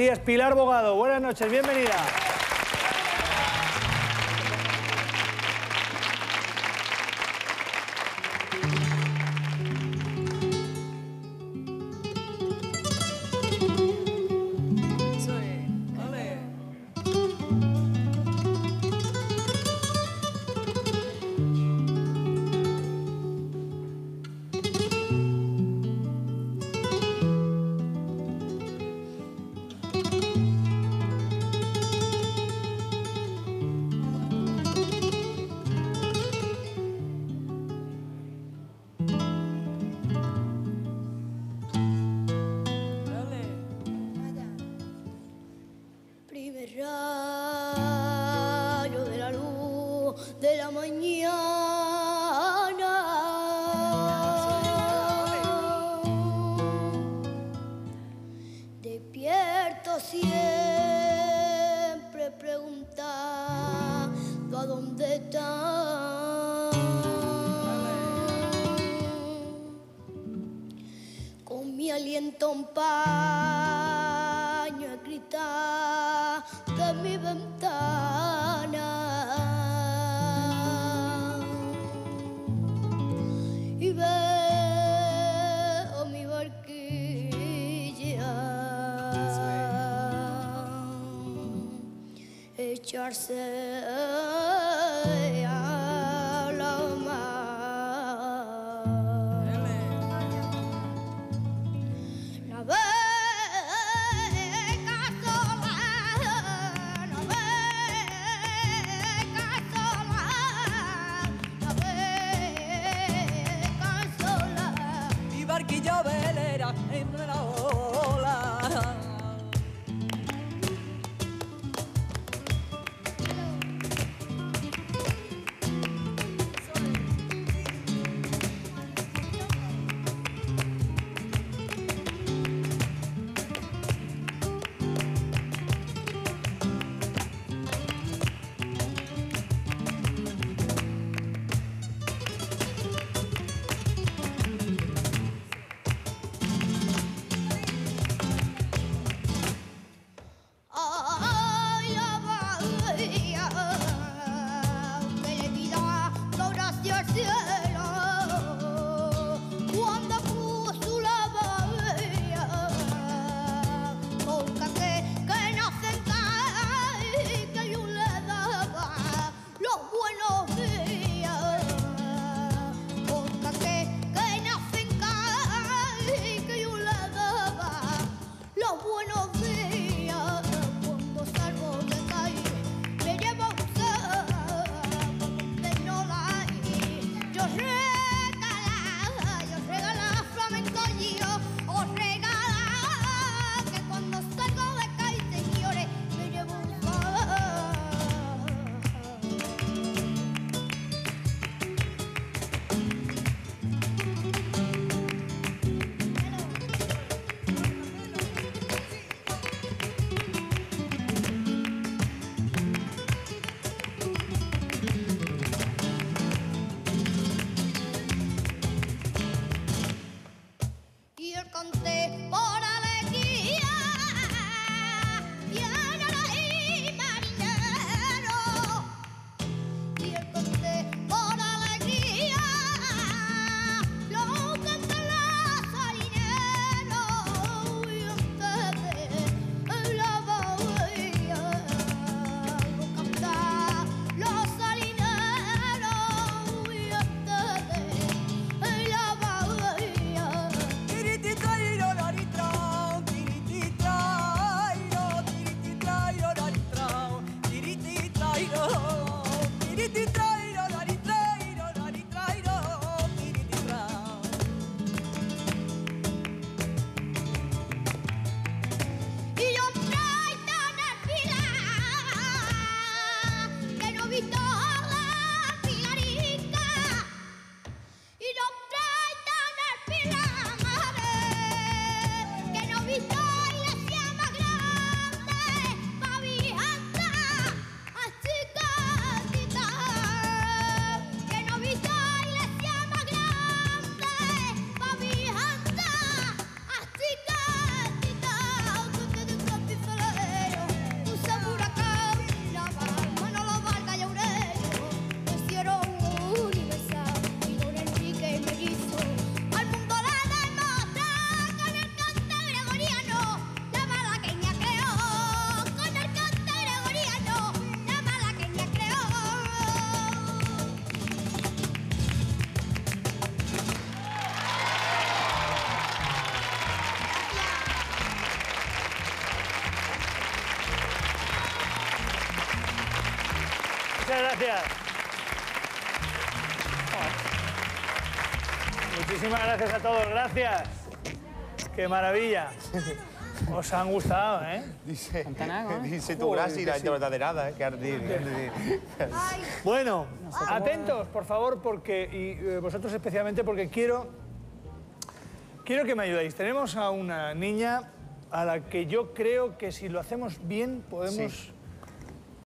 días, Pilar Bogado. Buenas noches, bienvenida. Rayo de la luz de la mañana, despierto siempre preguntando a dónde están, con mi aliento un paño de cristal de mi ventana, y veo mi barquilla echarse a la mar. Barquilla velera en la ola. Muchas gracias. Muchísimas gracias a todos, gracias. Qué maravilla. Os han gustado, ¿eh? Dice tu gràcia i la verdadera, ¿eh? Bueno, atentos, por favor, porque y vosotros especialmente, porque quiero que me ayudéis. Tenemos a una niña a la que yo creo que si lo hacemos bien podemos